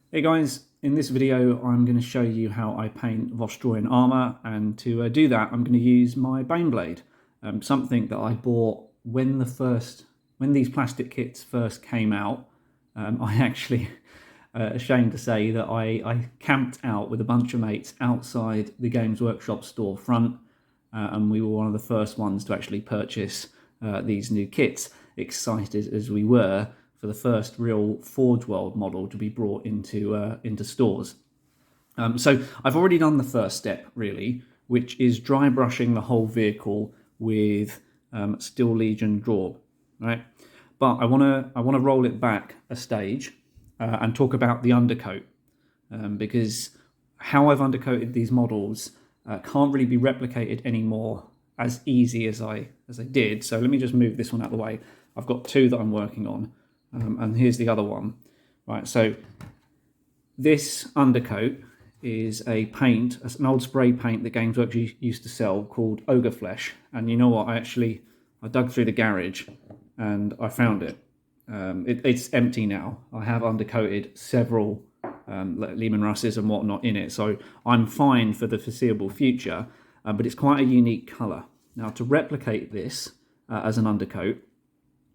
Hey guys, in this video I'm going to show you how I paint Vostroyan armour, and to do that I'm going to use my Baneblade, something that I bought when these plastic kits first came out. I actually, ashamed to say that I camped out with a bunch of mates outside the Games Workshop storefront, and we were one of the first ones to actually purchase these new kits, excited as we were for the first real Forge World model to be brought into stores. So I've already done the first step, really, which is dry brushing the whole vehicle with Steel Legion Drab, right? But I want to roll it back a stage and talk about the undercoat, because how I've undercoated these models can't really be replicated anymore as easy as I did. So let me just move this one out of the way. I've got two that I'm working on. And here's the other one, right? So this undercoat is a paint, an old spray paint that Games Workshop used to sell called Ogre Flesh. And you know what? I dug through the garage and I found it. It's empty now. I have undercoated several Lehman Russes and whatnot in it, so I'm fine for the foreseeable future. But it's quite a unique colour. Now, to replicate this as an undercoat,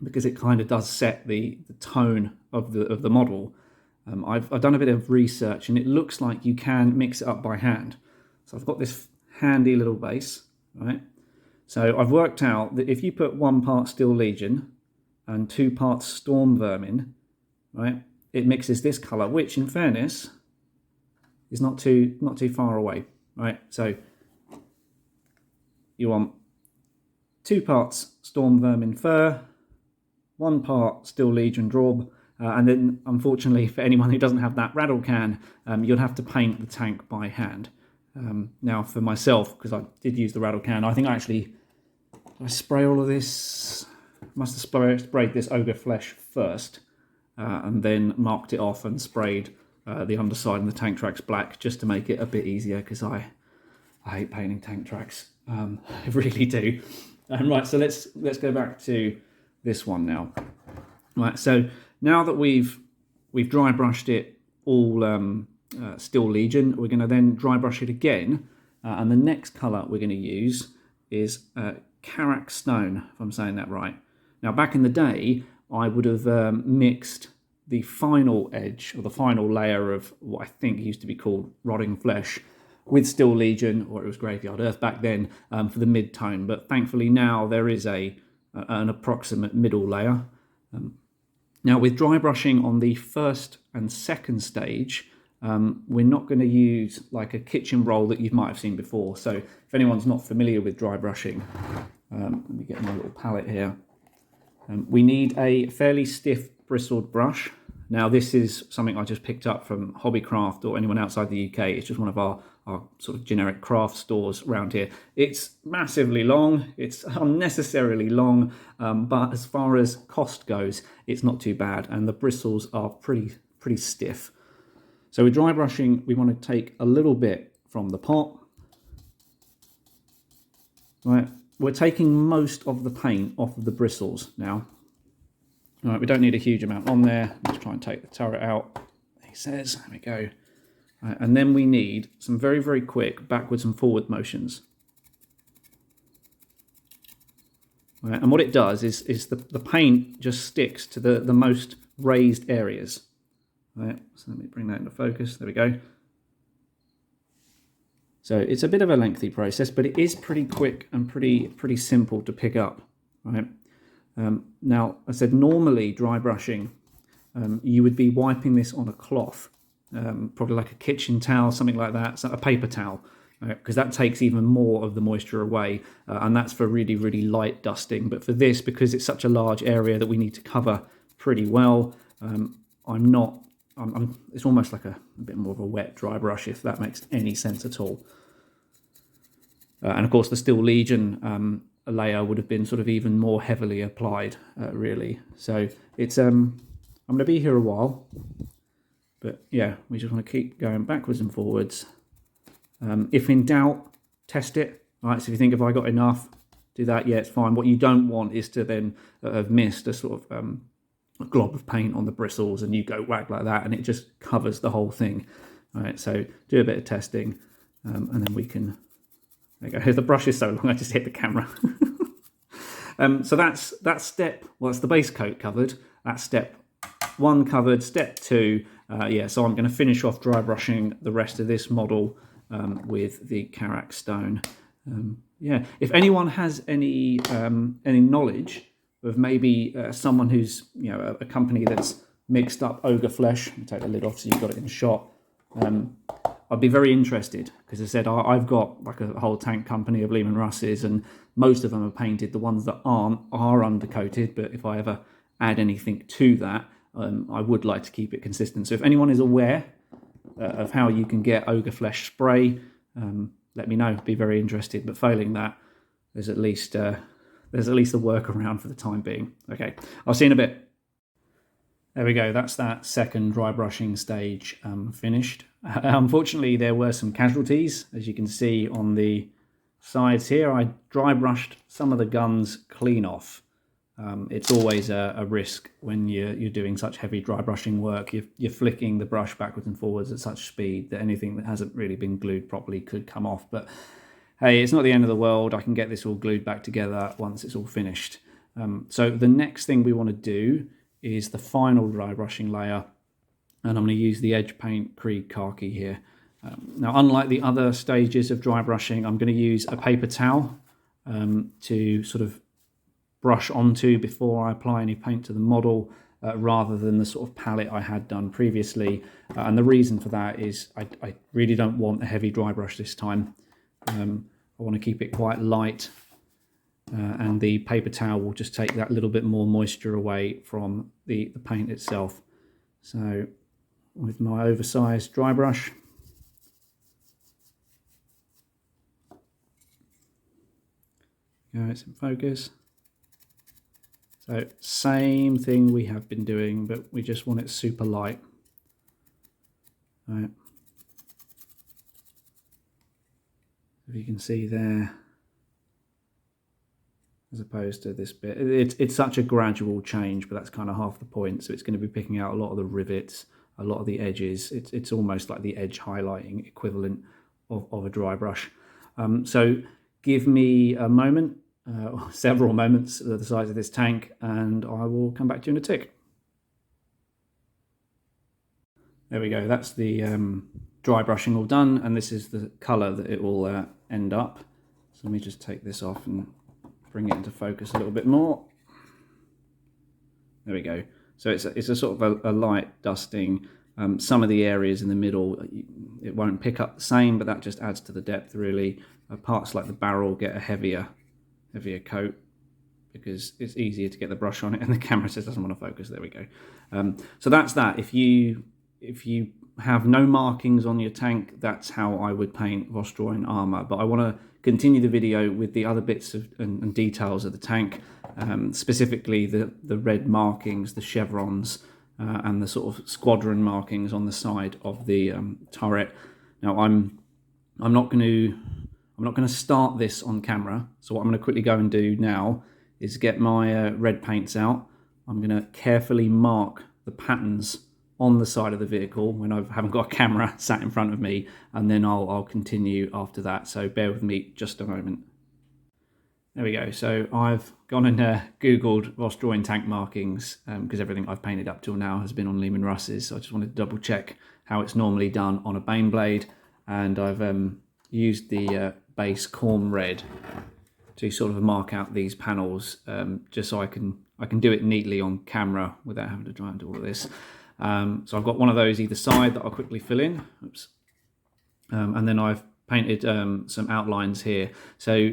because it kind of does set the tone of the model, I've done a bit of research, and it looks like you can mix it up by hand. So I've got this handy little base, right? So I've worked out that if you put 1 part Steel Legion and 2 parts Stormvermin, right, it mixes this colour, which in fairness is not too far away, right? So you want 2 parts Stormvermin Fur, 1 part Steel Legion Drab, and then unfortunately for anyone who doesn't have that rattle can, you'll have to paint the tank by hand. Now for myself, because I did use the rattle can, I think I spray all of this, must have sprayed this Ogre Flesh first, and then marked it off and sprayed the underside and the tank tracks black, just to make it a bit easier, because I hate painting tank tracks. I really do. Right, so let's go back to this one now. Right, so now that we've dry brushed it all Steel Legion, we're going to then dry brush it again, and the next colour we're going to use is Carrack Stone, if I'm saying that right. Now, back in the day, I would have mixed the final edge, or the final layer of what I think used to be called Rotting Flesh, with Steel Legion, or it was Graveyard Earth back then, for the mid-tone. But thankfully now there is an approximate middle layer. Now, with dry brushing on the first and second stage, we're not going to use like a kitchen roll that you might have seen before. So if anyone's not familiar with dry brushing, let me get my little palette here. We need a fairly stiff bristled brush. Now, this is something I just picked up from Hobbycraft or anyone outside the UK. It's just one of our sort of generic craft stores around here. It's massively long, it's unnecessarily long, but as far as cost goes, it's not too bad, and the bristles are pretty stiff. So with dry brushing, we want to take a little bit from the pot. Right, we're taking most of the paint off of the bristles now. All right, we don't need a huge amount on there. Let's try and take the turret out. He says, there we go. Right, and then we need some very quick backwards and forward motions. Right, and what it does is the paint just sticks to the most raised areas. Right, so let me bring that into focus. There we go. So it's a bit of a lengthy process, but it is pretty quick and pretty simple to pick up. Right. Now, I said normally dry brushing, you would be wiping this on a cloth, probably like a kitchen towel, something like that, so a paper towel, because that takes even more of the moisture away, and that's for really light dusting. But for this, because it's such a large area that we need to cover pretty well, it's almost like a bit more of a wet dry brush, if that makes any sense at all. And of course, the Steel Legion layer would have been sort of even more heavily applied, really. So it's I'm going to be here a while, but yeah, we just want to keep going backwards and forwards. If in doubt, test it. All right, so if you think, have I got enough, do that. Yeah, it's fine. What you don't want is to then have missed a sort of glob of paint on the bristles, and you go whack like that, and it just covers the whole thing. All right, so do a bit of testing, and then we can. There you go. The brush is so long, I just hit the camera. So that's step. Well, that's the base coat covered. That's step 1 covered. Step 2. Yeah, so I'm going to finish off dry brushing the rest of this model with the Carrack Stone. Yeah, if anyone has any knowledge of maybe someone who's, you know, a company that's mixed up ogre flesh, I'll take the lid off so you've got it in shot. I'd be very interested, because I said I've got like a whole tank company of Lehman Russes, and most of them are painted. The ones that aren't are undercoated, but if I ever add anything to that, I would like to keep it consistent. So if anyone is aware of how you can get ogre flesh spray, let me know. Be very interested. But failing that, there's at least a workaround for the time being. Okay, I'll see you in a bit. There we go. That's that second dry brushing stage finished. Unfortunately, there were some casualties, as you can see on the sides here. I dry brushed some of the guns clean off. It's always a risk when you're doing such heavy dry brushing work. You're flicking the brush backwards and forwards at such speed that anything that hasn't really been glued properly could come off. But hey, it's not the end of the world. I can get this all glued back together once it's all finished. So the next thing we want to do is the final dry brushing layer, and I'm going to use the edge paint Krieg Khaki here. Now, unlike the other stages of dry brushing, I'm going to use a paper towel to sort of brush onto before I apply any paint to the model, rather than the sort of palette I had done previously. And the reason for that is I really don't want a heavy dry brush this time. I want to keep it quite light, and the paper towel will just take that little bit more moisture away from the paint itself. So with my oversized dry brush, it's in focus. So same thing we have been doing, but we just want it super light. All right. If you can see there, as opposed to this bit, it's such a gradual change, but that's kind of half the point. So it's going to be picking out a lot of the rivets, a lot of the edges. It's almost like the edge highlighting equivalent of a dry brush. So give me a moment, several moments the size of this tank, and I will come back to you in a tick. There we go. That's the dry brushing all done, and this is the colour that it will end up. So let me just take this off and bring it into focus a little bit more. There we go. So it's a sort of a light dusting. Some of the areas in the middle, it won't pick up the same, but that just adds to the depth really. Parts like the barrel get a heavier coat because it's easier to get the brush on it, and the camera says doesn't want to focus. There we go. So that's that. If you have no markings on your tank, that's how I would paint Vostroyan armour. But I want to continue the video with the other bits and details of the tank, specifically the red markings, the chevrons, and the sort of squadron markings on the side of the turret. Now I'm not going to start this on camera, so what I'm going to quickly go and do now is get my red paints out. I'm going to carefully mark the patterns on the side of the vehicle when I haven't got a camera sat in front of me, and then I'll continue after that. So bear with me just a moment. There we go. So I've gone and Googled Vostroyan tank markings, because everything I've painted up till now has been on Lehman Russes. So I just wanted to double check how it's normally done on a Baneblade, and I've used the base Corm Red to sort of mark out these panels, just so I can do it neatly on camera without having to try and do all of this. So I've got one of those either side that I'll quickly fill in. Oops. And then I've painted some outlines here. So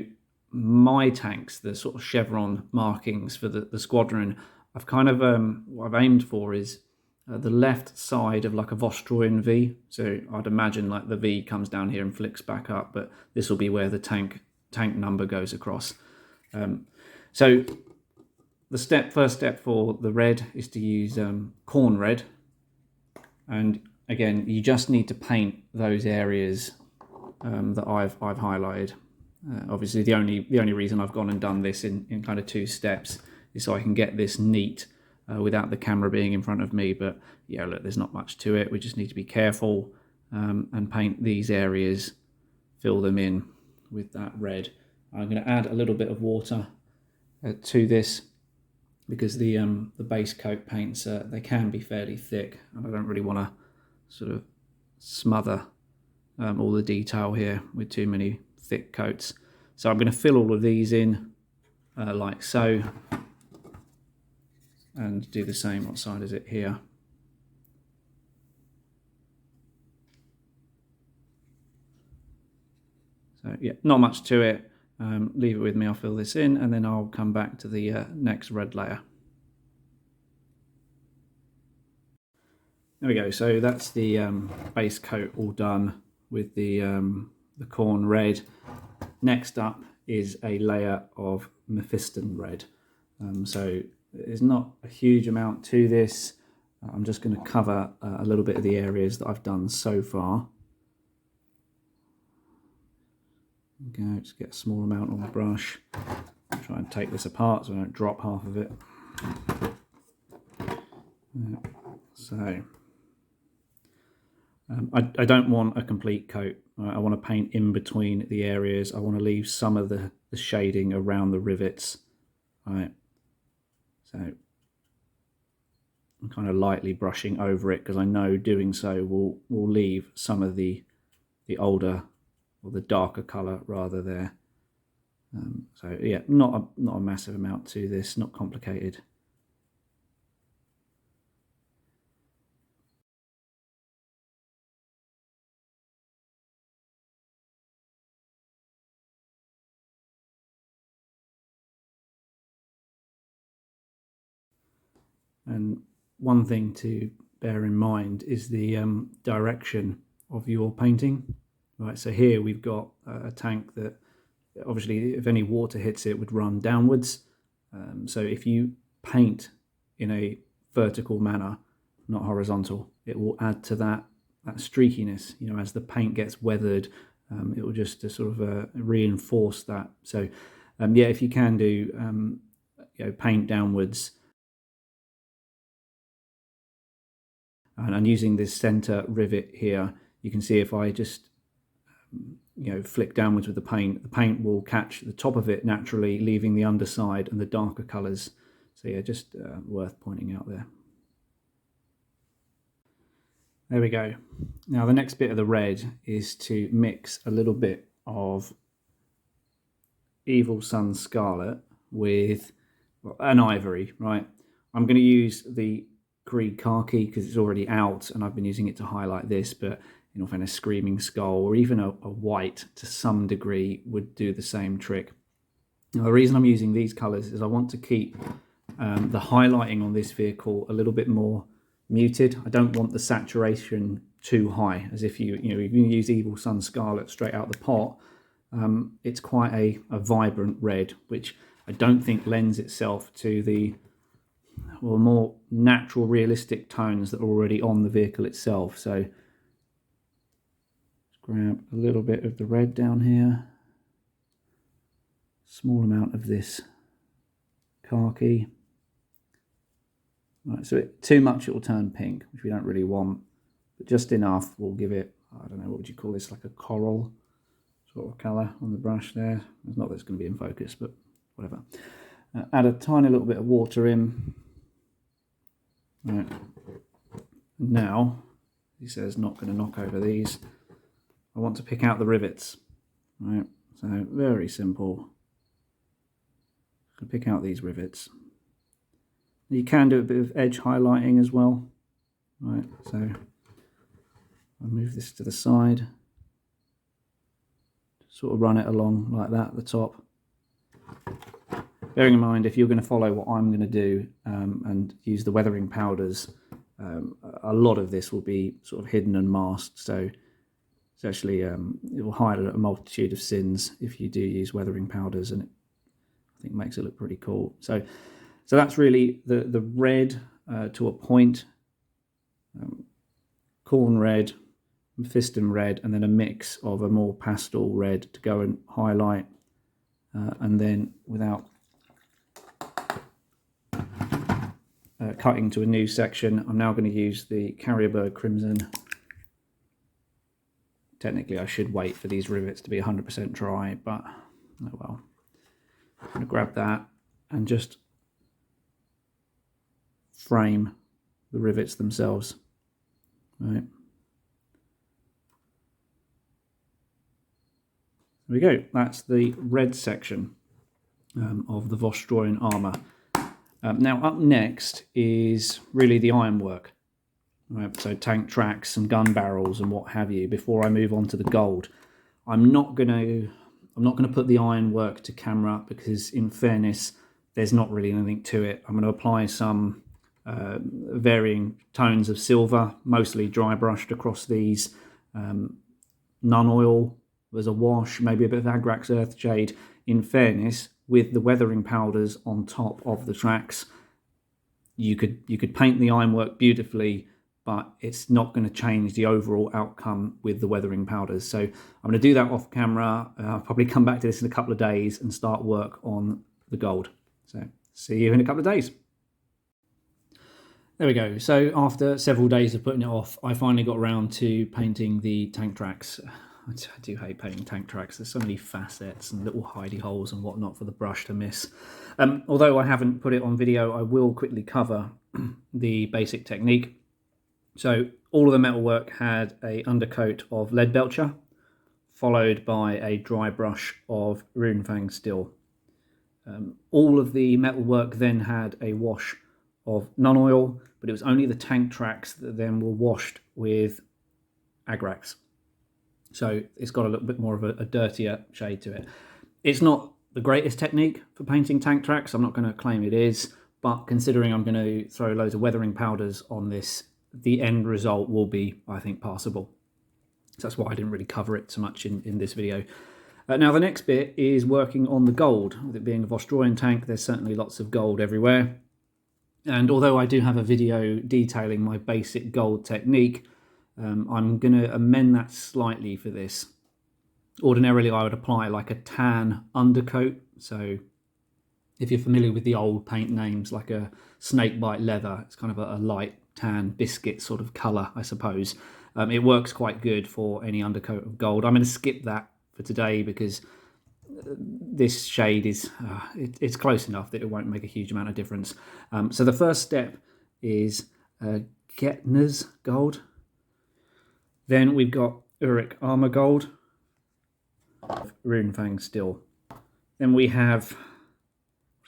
my tanks, the sort of chevron markings for the squadron, I've kind of, what I've aimed for is the left side of like a Vostroyan V. So I'd imagine like the V comes down here and flicks back up, but this will be where the tank number goes across. So the first step for the red is to use corn red, and again you just need to paint those areas that I've highlighted. Obviously the only reason I've gone and done this in kind of two steps is so I can get this neat without the camera being in front of me. But yeah, look, there's not much to it. We just need to be careful and paint these areas, fill them in with that red. I'm going to add a little bit of water to this, because the base coat paints, they can be fairly thick, and I don't really want to sort of smother all the detail here with too many thick coats. So I'm going to fill all of these in like so, and do the same. What side is it here? So yeah, not much to it. Leave it with me, I'll fill this in, and then I'll come back to the next red layer. There we go, so that's the base coat all done with the corn red. Next up is a layer of Mephistan Red. So there's not a huge amount to this. I'm just going to cover a little bit of the areas that I've done so far. Go, just get a small amount on the brush. Try and take this apart so I don't drop half of it. So I don't want a complete coat. I want to paint in between the areas. I want to leave some of the shading around the rivets. Right. So I'm kind of lightly brushing over it, because I know doing so will leave some of the older, or the darker colour rather, there. So yeah, not a massive amount to this, not complicated. And one thing to bear in mind is the direction of your painting. Right, so here we've got a tank that obviously, if any water hits it, would run downwards. So if you paint in a vertical manner, not horizontal, it will add to that streakiness. You know, as the paint gets weathered, it will just sort of reinforce that. So yeah, if you can do paint downwards, and using this center rivet here, you can see if I just flick downwards with the paint will catch the top of it naturally, leaving the underside and the darker colors. So yeah, just worth pointing out there. There we go. Now the next bit of the red is to mix a little bit of Evil Sun Scarlet with an ivory, right? I'm going to use the Krieg Khaki because it's already out, and I've been using it to highlight this, but in all fairness, Screaming Skull or even a white to some degree would do the same trick. Now, the reason I'm using these colours is I want to keep the highlighting on this vehicle a little bit more muted. I don't want the saturation too high, as if you use Evil Sun Scarlet straight out the pot. It's quite a vibrant red, which I don't think lends itself to the more natural, realistic tones that are already on the vehicle itself. So grab a little bit of the red down here, small amount of this khaki. Right, so too much it will turn pink, which we don't really want, but just enough will give it, I don't know, what would you call this, like a coral sort of colour on the brush there. It's not that it's going to be in focus, but whatever. Add a tiny little bit of water in. Right. Now, he says not going to knock over these. I want to pick out the rivets. Right, so very simple. Pick out these rivets. You can do a bit of edge highlighting as well. Right, so I'll move this to the side. Sort of run it along like that at the top. Bearing in mind, if you're going to follow what I'm going to do and use the weathering powders, a lot of this will be sort of hidden and masked. So it's actually, it will highlight a multitude of sins if you do use weathering powders, and it, I think, makes it look pretty cool. So that's really the red to a point. Corn red, Mephistan red, and then a mix of a more pastel red to go and highlight. And then without cutting to a new section. I'm now going to use the Carrierberg Crimson. Technically I should wait for these rivets to be 100% dry, but oh well. I'm going to grab that and just frame the rivets themselves. Right. There we go. That's the red section of the Vostroyan armour. Now up next is really the ironwork. Right, so tank tracks and gun barrels and what have you. Before I move on to the gold, I'm not going to put the ironwork to camera because, in fairness, there's not really anything to it. I'm going to apply some varying tones of silver, mostly dry brushed across these. None oil. There's a wash, maybe a bit of Agrax Earthshade. In fairness, with the weathering powders on top of the tracks, you could paint the ironwork beautifully, but it's not going to change the overall outcome with the weathering powders. So I'm going to do that off camera. I'll probably come back to this in a couple of days and start work on the gold. So see you in a couple of days. There we go. So after several days of putting it off, I finally got around to painting the tank tracks. I do hate painting tank tracks. There's so many facets and little hidey holes and whatnot for the brush to miss. Although I haven't put it on video, I will quickly cover the basic technique. So all of the metalwork had a undercoat of lead belcher, followed by a dry brush of runefang steel. All of the metalwork then had a wash of non-oil, but it was only the tank tracks that then were washed with Agrax. So it's got a little bit more of a dirtier shade to it. It's not the greatest technique for painting tank tracks. I'm not going to claim it is, but considering I'm going to throw loads of weathering powders on this, the end result will be, I think, passable. So that's why I didn't really cover it so much in this video. Now the next bit is working on the gold. With it being a Vostroyan tank, there's certainly lots of gold everywhere. And although I do have a video detailing my basic gold technique, I'm going to amend that slightly for this. Ordinarily I would apply like a tan undercoat. So if you're familiar with the old paint names, like a snakebite leather, it's kind of a light tan biscuit sort of colour, I suppose. It works quite good for any undercoat of gold. I'm going to skip that for today because this shade is it's close enough that it won't make a huge amount of difference. So the first step is Getner's gold. Then we've got Uric armour gold, runefang steel. Then we have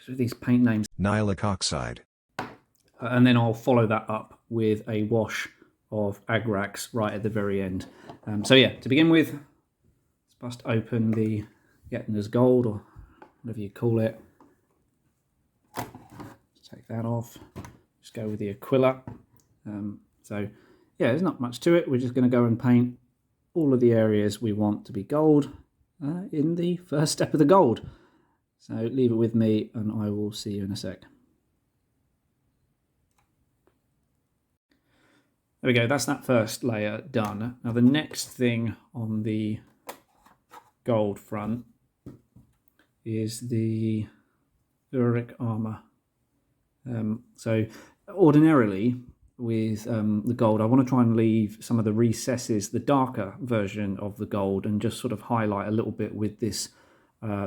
these paint names. Nihilic oxide. And then I'll follow that up with a wash of Agrax right at the very end. So yeah, to begin with, let's bust open the Getner's gold, or whatever you call it. Let's take that off. Just go with the Aquila. So yeah, there's not much to it. We're just going to go and paint all of the areas we want to be gold in the first step of the gold. So leave it with me and I will see you in a sec. There we go, that's that first layer done. Now the next thing on the gold front is the Uric armour. So ordinarily with the gold, I want to try and leave some of the recesses, the darker version of the gold, and just sort of highlight a little bit with this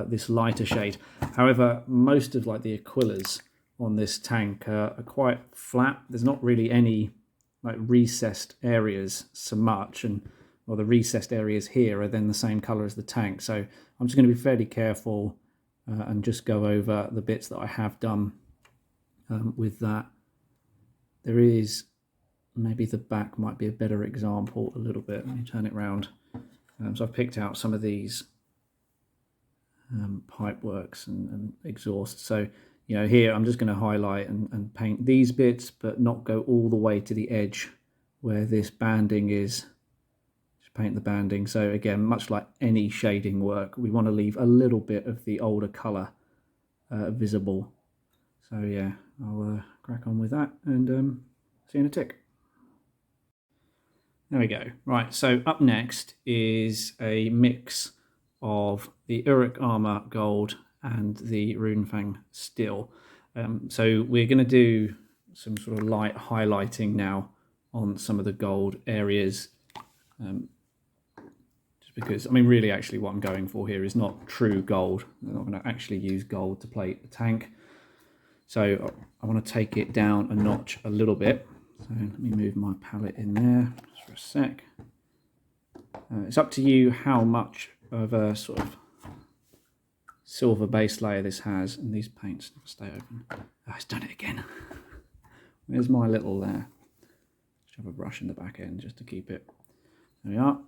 this lighter shade. However, most of like the Aquilas on this tank are quite flat. There's not really any like recessed areas so much, and well, the recessed areas here are then the same color as the tank. So I'm just going to be fairly careful and just go over the bits that I have done with that. There is maybe the back might be a better example a little bit. Let me turn it around. So I've picked out some of these pipe works and exhaust. So you know, here I'm just going to highlight and paint these bits, but not go all the way to the edge where this banding is. Just paint the banding. So again, much like any shading work, we want to leave a little bit of the older colour visible. So yeah, I'll crack on with that and see you in a tick. There we go. Right, so up next is a mix of the Uric armour gold and the runefang steel. So we're going to do some sort of light highlighting now on some of the gold areas. Just because, I mean, really actually what I'm going for here is not true gold. I'm not going to actually use gold to plate the tank. So I want to take it down a notch a little bit. So let me move my palette in there just for a sec. It's up to you how much of a sort of silver base layer this has, and these paints never stay open. Oh, it's done it again. Where's my little there? Just have a brush in the back end just to keep it. There we are.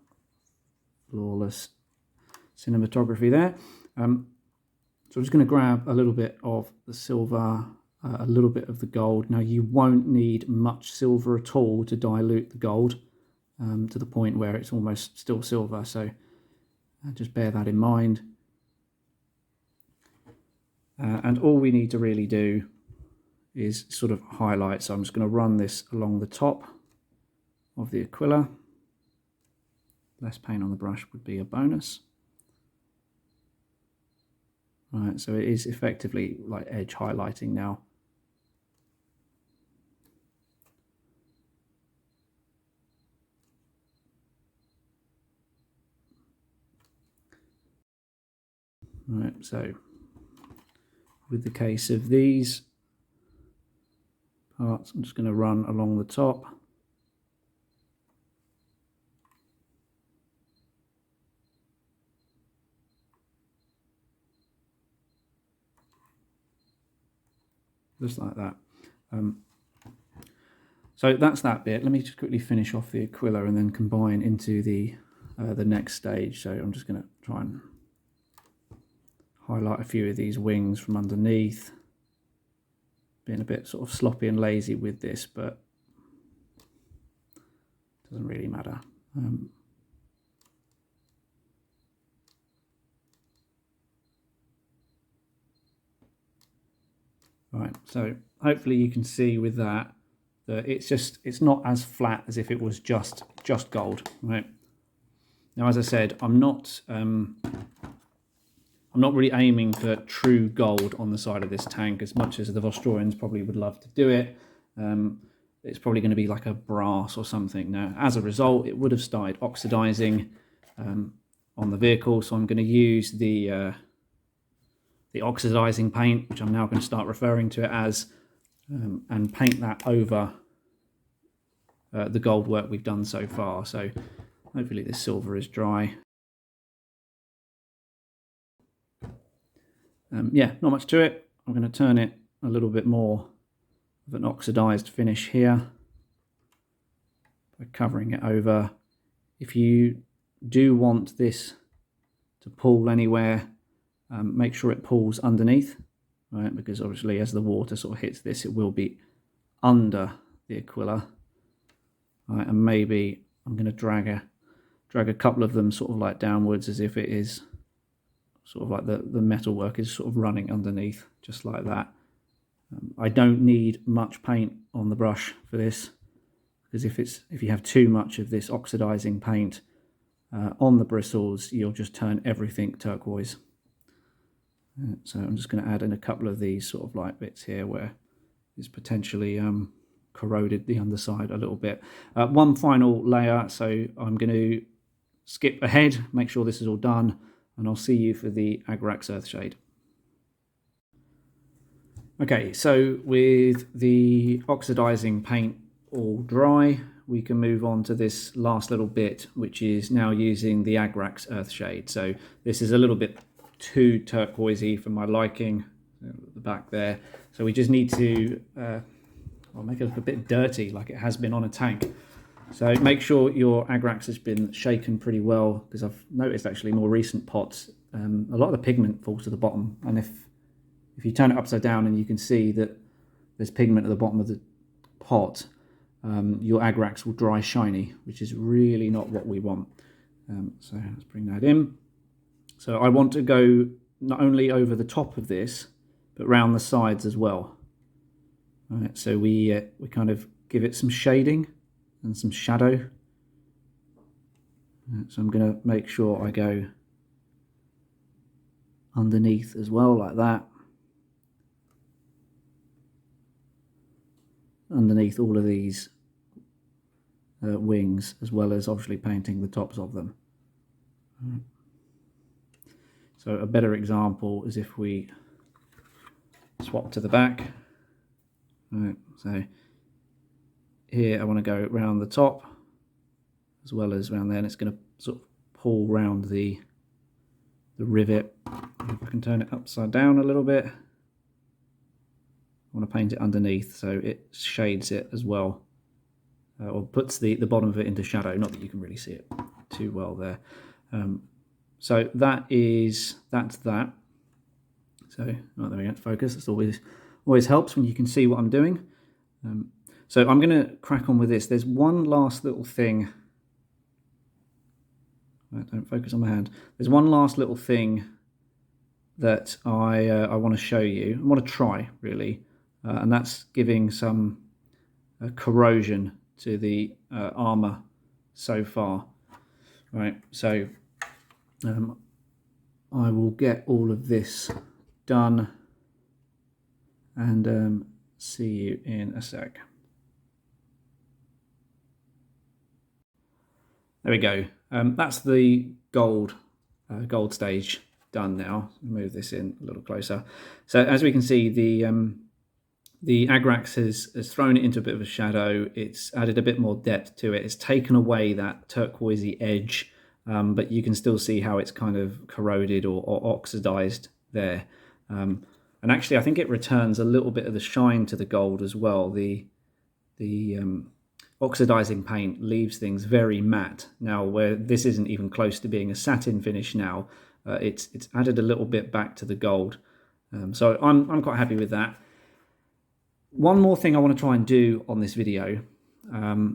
Flawless cinematography there. So I'm just going to grab a little bit of the silver, a little bit of the gold. Now you won't need much silver at all to dilute the gold to the point where it's almost still silver. So just bear that in mind. And all we need to really do is sort of highlight. So I'm just going to run this along the top of the Aquila. Less paint on the brush would be a bonus. Right, so it is effectively like edge highlighting now. Right, so with the case of these parts, I'm just going to run along the top. Just like that. So that's that bit. Let me just quickly finish off the Aquila and then combine into the next stage. So I'm just going to try and highlight a few of these wings from underneath. Being a bit sort of sloppy and lazy with this, but it doesn't really matter. Right, so hopefully you can see with that it's not as flat as if it was just gold. Right. Now, as I said, I'm not really aiming for true gold on the side of this tank as much as the Vostroyans probably would love to do it. It's probably going to be like a brass or something. Now, as a result, it would have started oxidizing on the vehicle, so I'm going to use the oxidizing paint, which I'm now going to start referring to it as, and paint that over the gold work we've done so far. So hopefully this silver is dry. Yeah, not much to it. I'm going to turn it a little bit more of an oxidized finish here by covering it over. If you do want this to pull anywhere, make sure it pulls underneath, right? Because obviously as the water sort of hits this, it will be under the Aquila. Right, and maybe I'm going to drag a couple of them sort of like downwards as if it is sort of like the metalwork is sort of running underneath, just like that. I don't need much paint on the brush for this, because if you have too much of this oxidizing paint on the bristles, you'll just turn everything turquoise. So I'm just going to add in a couple of these sort of like bits here where it's potentially corroded the underside a little bit. One final layer, so I'm going to skip ahead, make sure this is all done, and I'll see you for the Agrax Earthshade. Okay, so with the oxidizing paint all dry, we can move on to this last little bit, which is now using the Agrax Earthshade. So this is a little bit too turquoisey for my liking, at the back there. So we just need to make it look a bit dirty, like it has been on a tank. So make sure your Agrax has been shaken pretty well, because I've noticed actually more recent pots, a lot of the pigment falls to the bottom, and if you turn it upside down and you can see that there's pigment at the bottom of the pot, your Agrax will dry shiny, which is really not what we want. So let's bring that in. So I want to go not only over the top of this, but round the sides as well. All right, so we kind of give it some shading and some shadow. So I'm going to make sure I go underneath as well, like that. underneath all of these wings, as well as obviously painting the tops of them. So a better example is if we swap to the back. Right, so here I want to go around the top as well as around there, and it's going to sort of pull round the rivet. If I can turn it upside down a little bit, I want to paint it underneath so it shades it as well, or puts the bottom of it into shadow. Not that you can really see it too well there. So that's that. So oh, there we go, focus. It's always helps when you can see what I'm doing. So I'm going to crack on with this. There's one last little thing. Don't focus on my hand. There's one last little thing that I want to show you. I want to try really, and that's giving some corrosion to the armour so far. Right. So I will get all of this done and see you in a sec. There we go. That's the gold stage done now. Move this in a little closer. So as we can see, the Agrax has thrown it into a bit of a shadow. It's added a bit more depth to it. It's taken away that turquoisey edge, but you can still see how it's kind of corroded or oxidized there. And actually, I think it returns a little bit of the shine to the gold as well. The oxidizing paint leaves things very matte. Now, where this isn't even close to being a satin finish now, it's added a little bit back to the gold. So I'm quite happy with that. One more thing I want to try and do on this video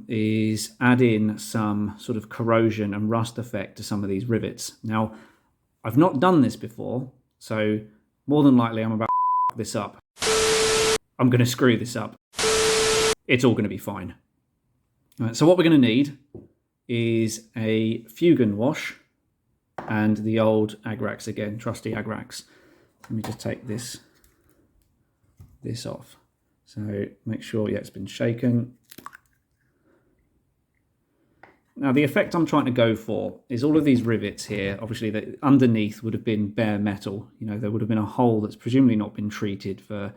is add in some sort of corrosion and rust effect to some of these rivets. Now, I've not done this before, so more than likely I'm about to f this up. I'm going to screw this up. It's all going to be fine. All right, so what we're going to need is a Fugan wash and the old Agrax again, trusty Agrax. Let me just take this off. So make sure, yeah, it's been shaken. Now the effect I'm trying to go for is all of these rivets here. Obviously, the underneath would have been bare metal. You know, there would have been a hole that's presumably not been treated for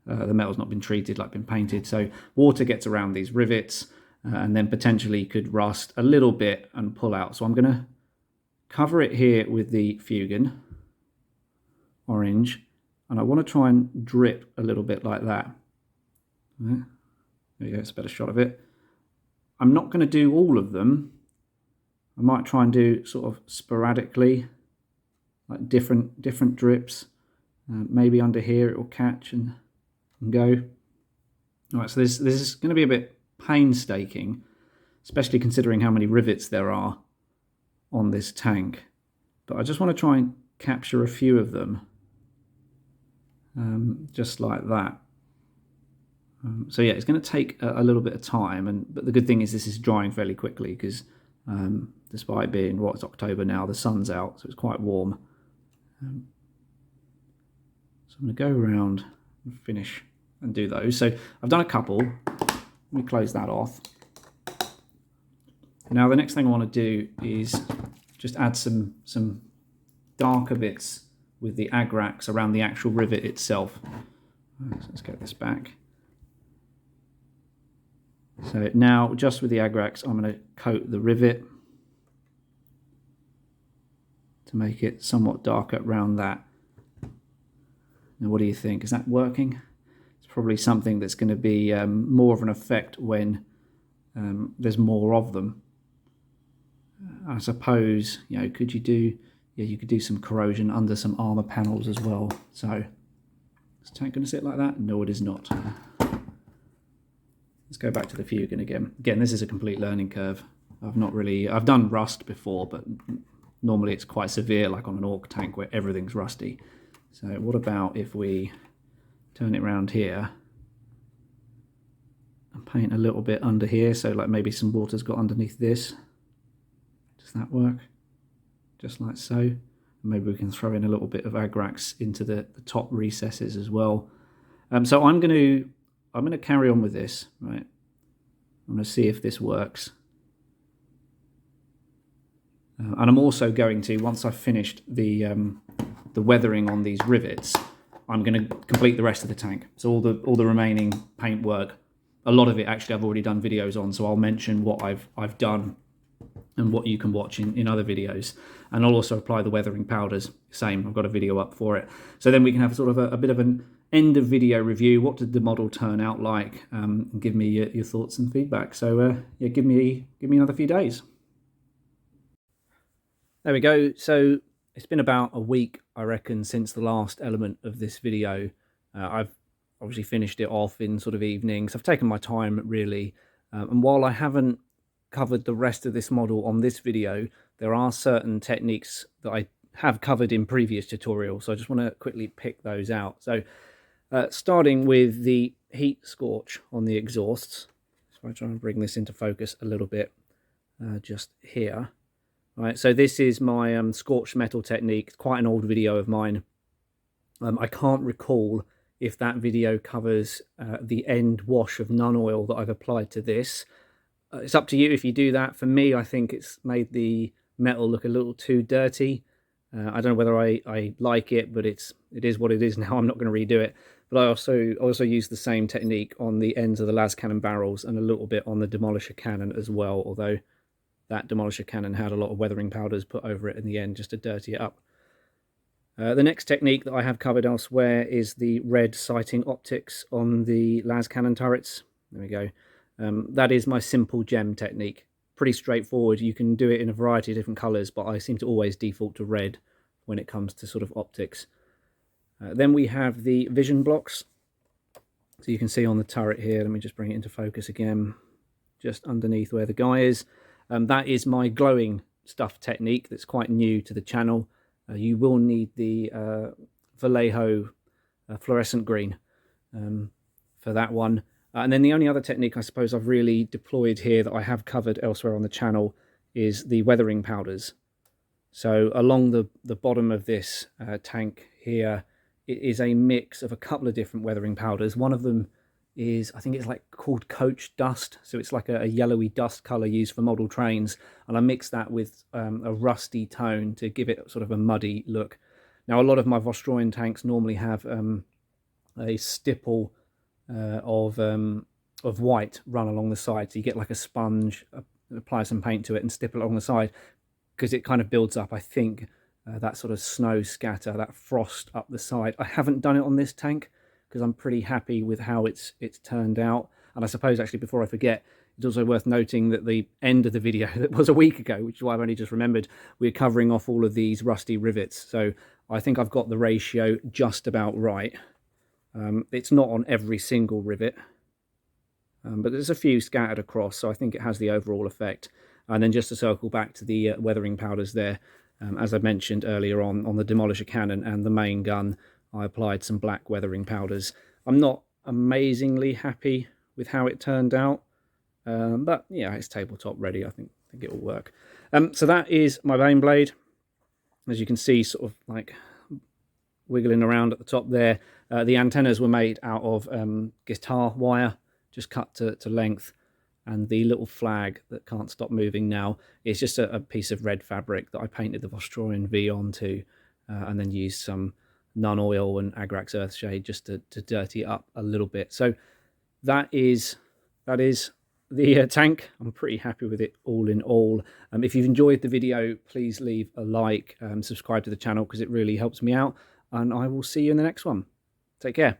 the metal's not been treated, like been painted. So water gets around these rivets and then potentially could rust a little bit and pull out. So I'm going to cover it here with the Fugan orange, and I want to try and drip a little bit like that. There you go, it's a better shot of it. I'm not going to do all of them. I might try and do sort of sporadically, like different drips. Maybe under here it will catch and go. All right, so this is going to be a bit painstaking, especially considering how many rivets there are on this tank. But I just want to try and capture a few of them, just like that. So yeah, it's going to take a little bit of time, but the good thing is this is drying fairly quickly because despite being, it's October now, the sun's out, so it's quite warm. So I'm going to go around and finish and do those. So I've done a couple. Let me close that off. Now the next thing I want to do is just add some darker bits with the Agrax around the actual rivet itself. So let's get this back. So now, just with the Agrax, I'm going to coat the rivet to make it somewhat darker around that. Now, what do you think? Is that working? It's probably something that's going to be more of an effect when there's more of them. I suppose, you know, could you do? Yeah, you could do some corrosion under some armour panels as well. So, is the tank going to sit like that? No, it is not. Let's go back to the Fugan again. Again, this is a complete learning curve. I've done rust before, but normally it's quite severe, like on an orc tank where everything's rusty. So what about if we turn it around here and paint a little bit under here, so like maybe some water's got underneath this. Does that work? Just like so. Maybe we can throw in a little bit of Agrax into the top recesses as well. So I'm going to I'm going to carry on with this, right? I'm going to see if this works. And I'm also going to, once I've finished the weathering on these rivets, I'm going to complete the rest of the tank. So all the remaining paint work, a lot of it actually I've already done videos on, so I'll mention what I've done and what you can watch in other videos. And I'll also apply the weathering powders. Same, I've got a video up for it. So then we can have sort of a bit of an end of video review. What did the model turn out like? And give me your thoughts and feedback. So yeah, give me another few days. There we go. So it's been about a week, I reckon, since the last element of this video. I've obviously finished it off in sort of evenings. I've taken my time, really. And while I haven't covered the rest of this model on this video, there are certain techniques that I have covered in previous tutorials. So I just want to quickly pick those out. So starting with the heat scorch on the exhausts. So I try and bring this into focus a little bit just here. Right, so this is my scorched metal technique. It's quite an old video of mine. I can't recall if that video covers the end wash of nun oil that I've applied to this. It's up to you if you do that. For me, I think it's made the metal look a little too dirty. I don't know whether I like it, but it is what it is now. I'm not going to redo it. But I also use the same technique on the ends of the las cannon barrels and a little bit on the demolisher cannon as well, although that demolisher cannon had a lot of weathering powders put over it in the end just to dirty it up. The next technique that I have covered elsewhere is the red sighting optics on the las cannon turrets. There we go. That is my simple gem technique. Pretty straightforward. You can do it in a variety of different colours, but I seem to always default to red when it comes to sort of optics. Then we have the vision blocks. So you can see on the turret here, let me just bring it into focus again, just underneath where the guy is. That is my glowing stuff technique that's quite new to the channel. You will need the Vallejo fluorescent green for that one. And then the only other technique I suppose I've really deployed here that I have covered elsewhere on the channel is the weathering powders. So along the bottom of this tank here, it is a mix of a couple of different weathering powders. One of them is, I think it's like called coach dust, so it's like a yellowy dust colour used for model trains, and I mix that with a rusty tone to give it sort of a muddy look. Now a lot of my Vostroyan tanks normally have a stipple of white run along the side, so you get like a sponge, apply some paint to it and stipple along the side, because it kind of builds up, I think, that sort of snow scatter, that frost up the side. I haven't done it on this tank because I'm pretty happy with how it's turned out. And I suppose actually, before I forget, it's also worth noting that the end of the video that was a week ago, which is why I've only just remembered, we're covering off all of these rusty rivets. So I think I've got the ratio just about right. It's not on every single rivet, but there's a few scattered across, so I think it has the overall effect. And then just to circle back to the weathering powders there, as I mentioned earlier on the demolisher cannon and the main gun, I applied some black weathering powders. I'm not amazingly happy with how it turned out, but yeah, it's tabletop ready. I think it will work. So that is my Baneblade. As you can see, sort of like wiggling around at the top there. The antennas were made out of guitar wire, just cut to length, and the little flag that can't stop moving now is just a piece of red fabric that I painted the Vostroyan V onto, and then used some nun oil and Agrax Earthshade just to dirty it up a little bit. So that is the tank. I'm pretty happy with it all in all. If you've enjoyed the video, please leave a like, subscribe to the channel because it really helps me out, and I will see you in the next one. Take care.